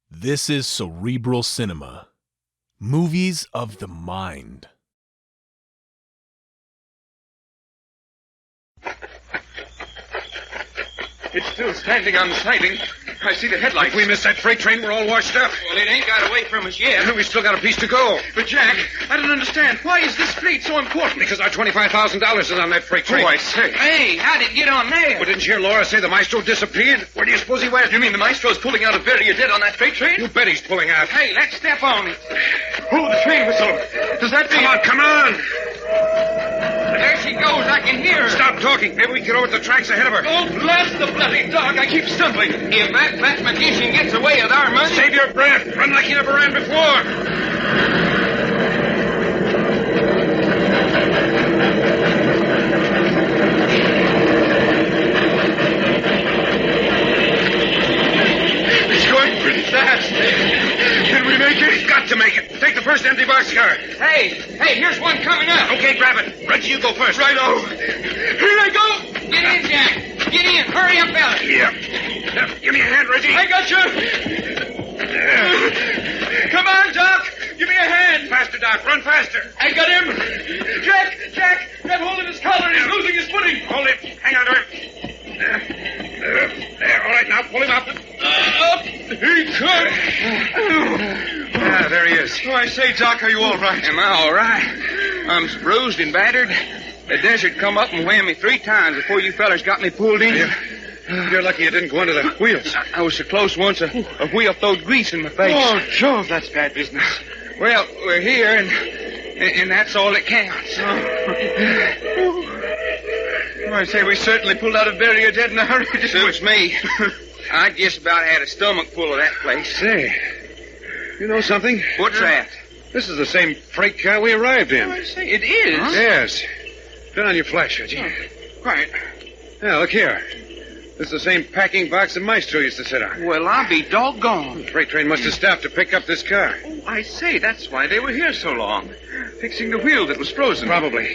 This is Cerebral Cinema. Movies of the mind. It's still standing on the siding. I see the headlights. If we miss that freight train, we're all washed up. Well, it ain't got away from us yet. We still got a piece to go. But, Jack, I don't understand. Why is this freight so important? Because our $25,000 is on that freight train. Oh, I say. Hey, how did it get on there? Well, didn't you hear Laura say the maestro disappeared? Where do you suppose he went? You mean the maestro's pulling out of Barrier Dead on that freight train? You bet he's pulling out. Hey, let's step on it. Oh, the train whistle. Does that mean... Come on. There she goes. I can hear her. Stop talking. Maybe we can get over the tracks ahead of her. Oh, blast the bloody dog. I keep stumbling. If that fat magician gets away with our money... Save your breath. Run like you never ran before. Fast. Can we make it? We've got to make it. Take the first empty boxcar. Hey, here's one coming up. Okay, grab it. Reggie, you go first. Righto. Here I go. Get in, Jack. Get in. Hurry up, fella. Yeah. Give me a hand, Reggie. I got you. Come on, Doc. Give me a hand. Faster, Doc. Run faster. I got him. Jack, grab hold of his collar. He's losing his footing. Hold it. Hang on to him. There. All right, now pull him up. Up. He could. There he is. Oh, I say, Doc, are you all right? Am I all right? I'm bruised and battered. The desert come up and whammed me 3 times before you fellers got me pulled in. You're lucky you didn't go under the wheels. I was so close once a wheel throwed grease in my face. Oh, Jove, that's bad business. Well, we're here, and that's all that counts. Oh, I say, we certainly pulled out of Barrier Dead in a hurry. Suits me. I just about had a stomach full of that place. Say, you know something? What's that? This is the same freight car we arrived in. Oh, I say, it is? Huh? Yes. Turn on your flash, Reggie. Right. Now, look here. This is the same packing box the maestro used to sit on. Well, I'll be doggone. The freight train must have stopped to pick up this car. Oh, I say, that's why they were here so long. Fixing the wheel that was frozen. Probably.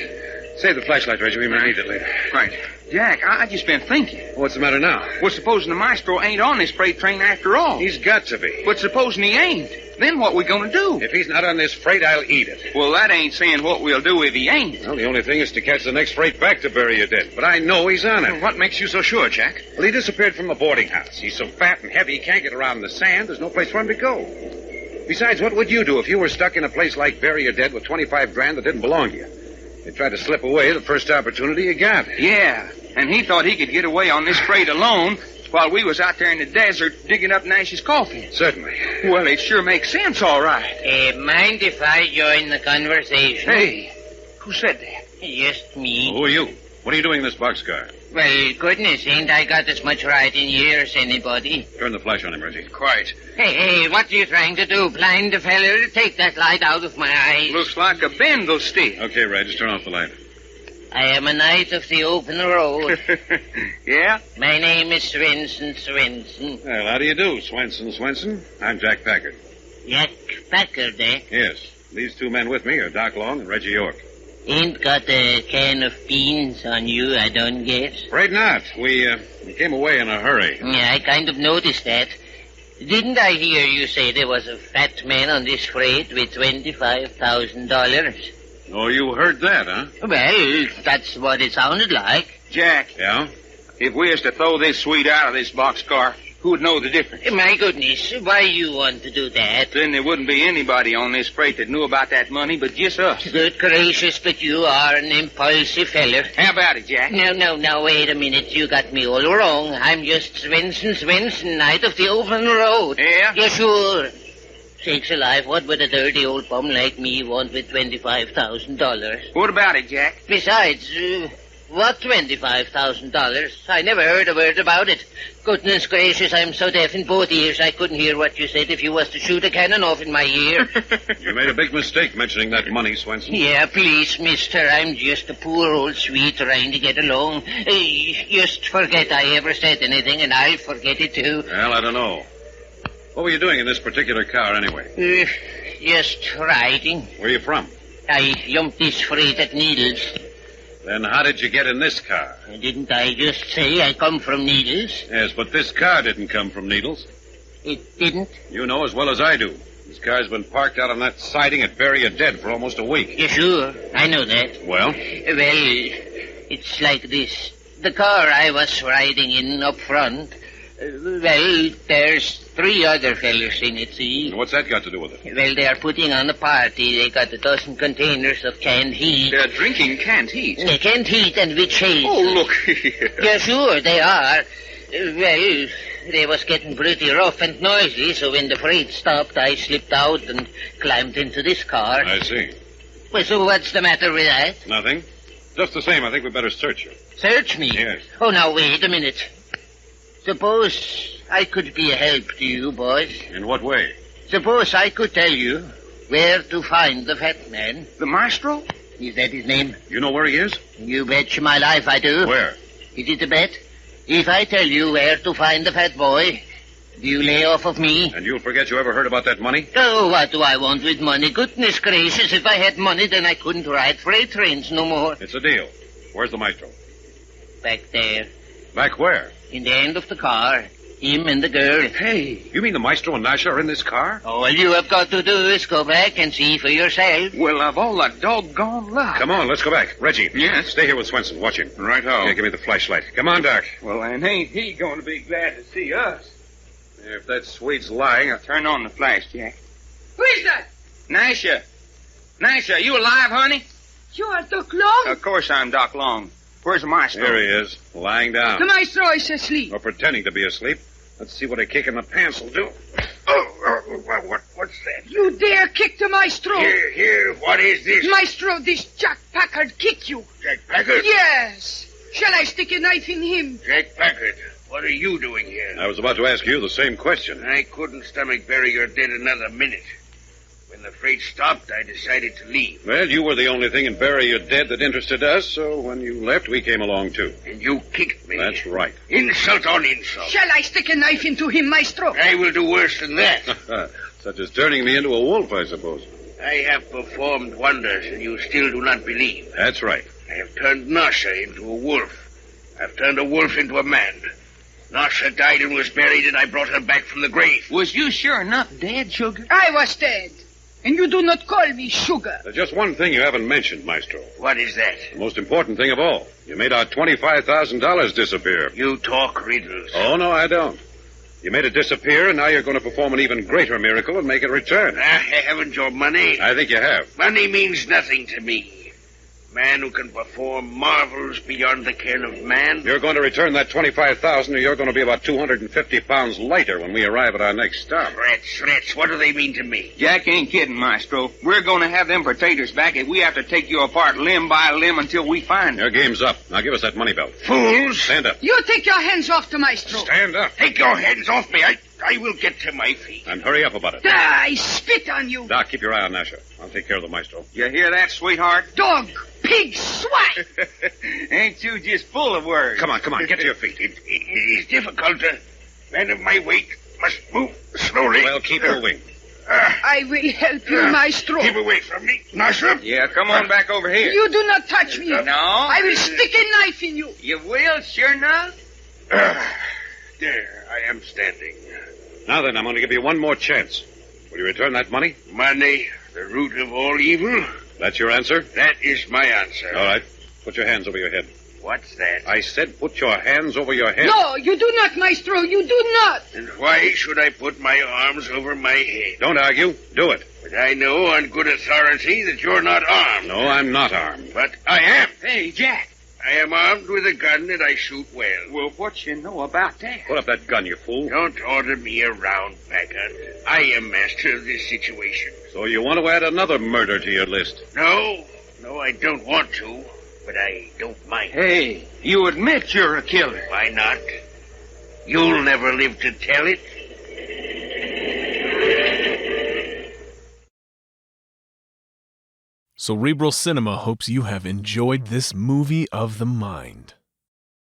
Save the flashlight, Reggie. We may need it later. Right. Jack, I just been thinking. What's the matter now? Well, supposing the maestro ain't on this freight train after all. He's got to be. But supposing he ain't, then what we gonna do? If he's not on this freight, I'll eat it. Well, that ain't saying what we'll do if he ain't. Well, the only thing is to catch the next freight back to Barrier Dead. But I know he's on it. Well, what makes you so sure, Jack? Well, he disappeared from the boarding house. He's so fat and heavy he can't get around in the sand. There's no place for him to go. Besides, what would you do if you were stuck in a place like Barrier Dead with $25,000 that didn't belong to you? You'd try to slip away the first opportunity you got. Yeah, and he thought he could get away on this freight alone while we was out there in the desert digging up Nash's coffin. Certainly. Well, it sure makes sense, all right. Mind if I join the conversation? Hey, who said that? Just me. Who are you? What are you doing in this boxcar? Well, goodness, ain't I got as much right in here as anybody? Turn the flash on him, Reggie. Quite. Hey, what are you trying to do? Blind the feller? Take that light out of my eyes. Looks like a bendle stick. Okay, Reg, just turn off the light. I am a knight of the open road. Yeah? My name is Swenson. Well, how do you do, Swenson? I'm Jack Packard. Jack Packard, eh? Yes. These 2 men with me are Doc Long and Reggie York. Ain't got a can of beans on you, I don't guess. Afraid not. We came away in a hurry. Yeah, I kind of noticed that. Didn't I hear you say there was a fat man on this freight with $25,000? Oh, you heard that, huh? Well, that's what it sounded like. Jack, Yeah? if we was to throw this sweet out of this boxcar, who would know the difference? My goodness, why you want to do that? Then there wouldn't be anybody on this freight that knew about that money but just us. Good gracious, but you are an impulsive feller. How about it, Jack? No, wait a minute. You got me all wrong. I'm just Swenson, knight of the open road. Yeah? Yeah, sure. Sakes alive, what would a dirty old bum like me want with $25,000? What about it, Jack? Besides, what $25,000? I never heard a word about it. Goodness gracious, I'm so deaf in both ears I couldn't hear what you said if you was to shoot a cannon off in my ear. You made a big mistake mentioning that money, Swenson. Yeah, please, mister. I'm just a poor old sweet trying to get along. Just forget I ever said anything, and I'll forget it, too. Well, I don't know. What were you doing in this particular car, anyway? Just riding. Where are you from? I jumped this freight at Needles. Then how did you get in this car? Didn't I just say I come from Needles? Yes, but this car didn't come from Needles. It didn't? You know as well as I do. This car's been parked out on that siding at Bury Your Dead for almost a week. Yeah, sure. I know that. Well? Well, it's like this. The car I was riding in up front, there's 3 other fellas in it, see? What's that got to do with it? Well, they are putting on a party. They got a dozen containers of canned heat. They're drinking canned heat. Yeah, canned heat and witch haze. Oh, look here. Yeah, sure, they are. Well, they was getting pretty rough and noisy, so when the freight stopped, I slipped out and climbed into this car. I see. Well, so what's the matter with that? Nothing. Just the same, I think we better search you. Search me? Yes. Oh, now, wait a minute. Suppose I could be a help to you, boys. In what way? Suppose I could tell you where to find the fat man. The maestro? Is that his name? You know where he is? You bet my life I do. Where? Is it a bet? If I tell you where to find the fat boy, do you lay off of me? And you'll forget you ever heard about that money? Oh, what do I want with money? Goodness gracious, if I had money, then I couldn't ride freight trains no more. It's a deal. Where's the maestro? Back there, Back where? in the end of the car. Him and the girl. Hey. You mean the maestro and Nasha are in this car? All you have got to do is go back and see for yourself. Well, of all the doggone luck. Come on, let's go back. Reggie. Yes? Stay here with Swenson. Watch him. Right-o. Here, give me the flashlight. Come on, Doc. Well, and ain't he going to be glad to see us? If that Swede's lying, Turn on the flash, Jack. Who is that? Nasha. Nasha, you alive, honey? You are Doc Long? Of course I'm Doc Long. Where's the maestro? Here he is, lying down. The maestro is asleep. Or pretending to be asleep. Let's see what a kick in the pants will do. What's that? You dare kick the maestro? Here, what is this? Maestro, this Jack Packard kick you. Jack Packard? Yes. Shall I stick a knife in him? Jack Packard, what are you doing here? I was about to ask you the same question. I couldn't stomach Bury Your Dead another minute. When the freight stopped, I decided to leave. Well, you were the only thing in Bury Your Dead that interested us, so when you left, we came along too. And you kicked me. That's right. Insult on insult. Shall I stick a knife into him, maestro? I will do worse than that. Such as turning me into a wolf, I suppose. I have performed wonders, and you still do not believe. That's right. I have turned Nasha into a wolf. I've turned a wolf into a man. Nasha died and was buried, and I brought her back from the grave. Was you sure enough dead, Sugar? I was dead. And you do not call me Sugar. There's just one thing you haven't mentioned, Maestro. What is that? The most important thing of all. You made our $25,000 disappear. You talk riddles. Oh, no, I don't. You made it disappear, and now you're going to perform an even greater miracle and make it return. Haven't your money? I think you have. Money means nothing to me. Man who can perform marvels beyond the ken of man. You're going to return that $25,000, or you're going to be about 250 pounds lighter when we arrive at our next stop. Threats, what do they mean to me? Jack ain't kidding, Maestro. We're going to have them potatoes back if we have to take you apart limb by limb until we find them. Your game's up. Now give us that money belt. Fools! Stand up. You take your hands off the maestro. Stand up. Take your hands off me. I will get to my feet. And hurry up about it. I spit on you. Doc, keep your eye on Nasha. I'll take care of the Maestro. You hear that, sweetheart? Dog, pig, swat. Ain't you just full of words? Come on. Get to your feet. It is difficult. A man of my weight must move slowly. Well, keep moving. I will help you, maestro. Keep away from me, Nasha. Yeah, come on back over here. You do not touch me. No? I will stick a knife in you. You will, sure enough? There, I am standing. Now then, I'm going to give you one more chance. Will you return that money? Money, the root of all evil? That's your answer? That is my answer. All right. Put your hands over your head. What's that? I said put your hands over your head. No, you do not, maestro. You do not. And why should I put my arms over my head? Don't argue. Do it. But I know on good authority that you're not armed. No, I'm not armed. But I am. Hey, Jack. I am armed with a gun and I shoot well. Well, what you know about that? Put up that gun, you fool. Don't order me around, Packard. I am master of this situation. So you want to add another murder to your list? No, I don't want to, but I don't mind. Hey, you admit you're a killer. Why not? You'll never live to tell it. Cerebral Cinema hopes you have enjoyed this movie of the mind.